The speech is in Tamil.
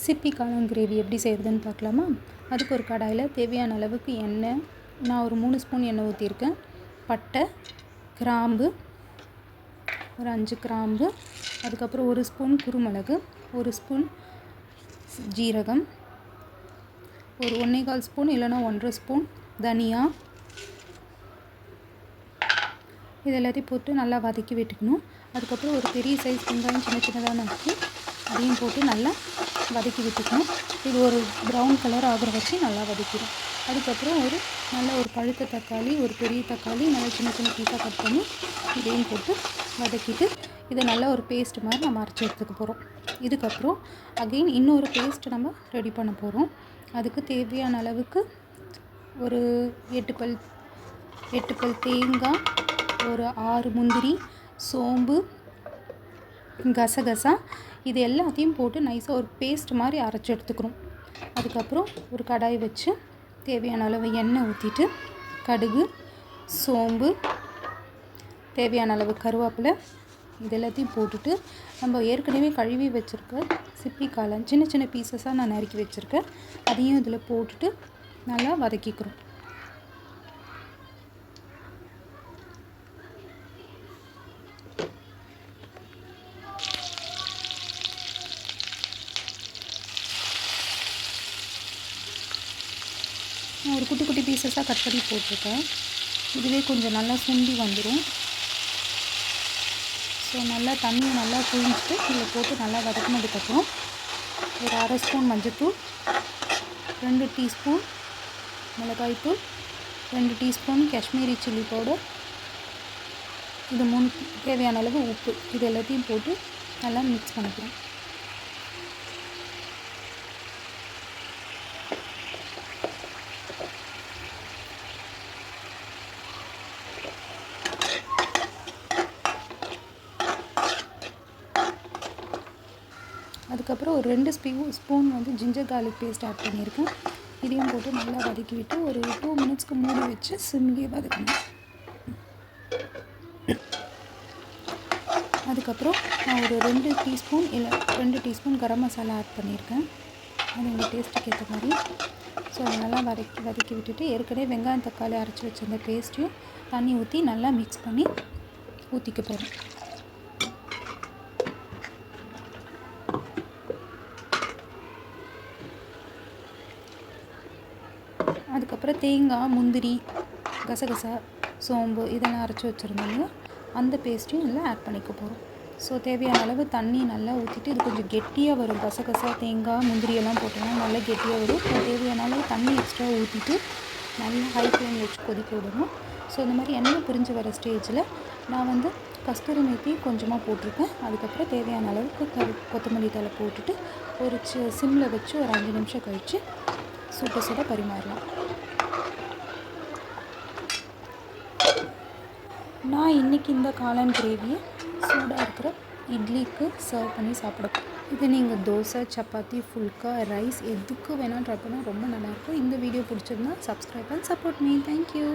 சிப்பி காளான் கிரேவி எப்படி செய்கிறதுன்னு பார்க்கலாமா? அதுக்கு ஒரு கடாயில் தேவையான அளவுக்கு எண்ணெய், நான் ஒரு 3 ஸ்பூன் எண்ணெய் ஊற்றிருக்கேன். பட்டை, கிராம்பு, ஒரு 5 கிராம்பு, அதுக்கப்புறம் 1 ஸ்பூன் குருமிளகு, 1 ஸ்பூன் ஜீரகம், ஒரு 1.25 ஸ்பூன் இல்லைனா 1.5 ஸ்பூன் தனியா, இது எல்லாத்தையும் போட்டு நல்லா வதக்கி விட்டுக்கணும். அதுக்கப்புறம் ஒரு பெரிய சைஸ் வெங்காயம் சின்ன சின்னதாக நறுக்கி அதையும் போட்டு நல்லா வதக்கி விட்டுக்கணும். இது ஒரு ப்ரௌன் கலர் ஆகிற வரைக்கும் நல்லா வதக்கிடும். அதுக்கப்புறம் ஒரு பழுத்த தக்காளி, ஒரு பெரிய தக்காளி நல்லா சின்ன சின்ன பீஸாக கட் பண்ணி இதையும் போட்டு வதக்கிட்டு இதை நல்லா ஒரு பேஸ்ட் மாதிரி நம்ம அரைச்சி எடுத்துக்க போகிறோம். இதுக்கப்புறம் அகெயின் இன்னொரு பேஸ்ட் நம்ம ரெடி பண்ண போகிறோம். அதுக்கு தேவையான அளவுக்கு ஒரு 8 பல் தேங்காய், ஒரு 6 முந்திரி, சோம்பு, கசகசா, இது எல்லாத்தையும் போட்டு நைஸாக ஒரு பேஸ்ட் மாதிரி அரைச்சி எடுத்துக்கிறோம். அதுக்கப்புறம் ஒரு கடாய் வச்சு தேவையான அளவு எண்ணெய் ஊற்றிட்டு கடுகு, சோம்பு, தேவையான அளவு கருவேப்பிலை, இது எல்லாத்தையும் போட்டுட்டு நம்ம ஏற்கனவே கழுவி வச்சுருக்க சிப்பி காளான் சின்ன சின்ன பீசஸாக நான் நறுக்கி வச்சுருக்கேன், அதையும் இதில் போட்டுட்டு நல்லா வதக்கிக்கிறோம். நான் ஒரு குட்டி குட்டி பீசஸாக கட் பண்ணி போட்டிருக்கேன். இதுவே கொஞ்சம் நல்லா சுண்டி வந்துடும். ஸோ நல்லா தண்ணியை நல்லா புழிஞ்சிட்டு இதில் போட்டு நல்லா வதக்கினதுக்கப்புறம் ஒரு 1/2 ஸ்பூன் மஞ்சள்தூள், 2 டீஸ்பூன் மிளகாய்த்தூள், 2 டீஸ்பூன் காஷ்மீரி சில்லி பவுடர், இது 3 தேவையான அளவு உப்பு, இது எல்லாத்தையும் போட்டு நல்லா மிக்ஸ் பண்ணிக்கிறோம். அதுக்கப்புறம் ஒரு 2 spoon ginger garlic paste add பண்ணியிருக்கேன். இதையும் போட்டு நல்லா வதக்கி விட்டு ஒரு 2 மினிட்ஸ்க்கு மூடி வச்சு சிம்லேயே வதக்கணும். அதுக்கப்புறம் நான் ஒரு 2 டீஸ்பூன் இல்லை 2 டீஸ்பூன் கரம் மசாலா ஆட் பண்ணியிருக்கேன். அது உங்கள் டேஸ்ட்டுக்கு ஏற்ற மாதிரி. ஸோ அதை நல்லா வதக்கி விட்டுட்டு ஏற்கனவே வெங்காயம் தக்காளி அரைச்சி வச்சிருந்த பேஸ்ட்டையும் தண்ணி ஊற்றி நல்லா மிக்ஸ் பண்ணி ஊற்றிக்க போகிறோம். அதுக்கப்புறம் தேங்காய், முந்திரி, கசகசா, சோம்பு இதெல்லாம் அரைச்சி வச்சுருந்தோங்க, அந்த பேஸ்ட்டையும் இதில் ஆட் பண்ணிக்க போகிறோம். ஸோ தேவையான அளவு தண்ணி நல்லா ஊற்றிட்டு இது கொஞ்சம் கெட்டியாக வரும். கசகசா, தேங்காய், முந்திரியெல்லாம் போட்டோம்னா நல்லா கெட்டியாக வரும். தேவையான அளவு தண்ணி எக்ஸ்ட்ரா ஊற்றிட்டு நல்லா ஹை ஃப்ளேமில் வச்சு கொதிக்க விடணும். ஸோ இந்த மாதிரி எண்ணெய் பிரிஞ்சு வர ஸ்டேஜில் நான் கஸ்தூரி மேத்தி கொஞ்சமாக போட்டிருக்கேன். அதுக்கப்புறம் தேவையான அளவுக்கு கொத்தமல்லி தழை போட்டுட்டு ஒரு சிம்மில் வச்சு ஒரு 5 நிமிஷம் கழித்து சுட பரிமாறலாம். நான் இன்றைக்கி இந்த காளான் கிரேவியை சூடாக இருக்கிற இட்லிக்கு சர்வ் பண்ணி சாப்பிடுவேன். இது நீங்கள் தோசை, சப்பாத்தி, ஃபுல்கா, ரைஸ் எதுக்கு வேணால் ட்ரை பண்ணால் ரொம்ப நல்லாயிருக்கும். இந்த வீடியோ பிடிச்சிருந்தா subscribe and support me. Thank you.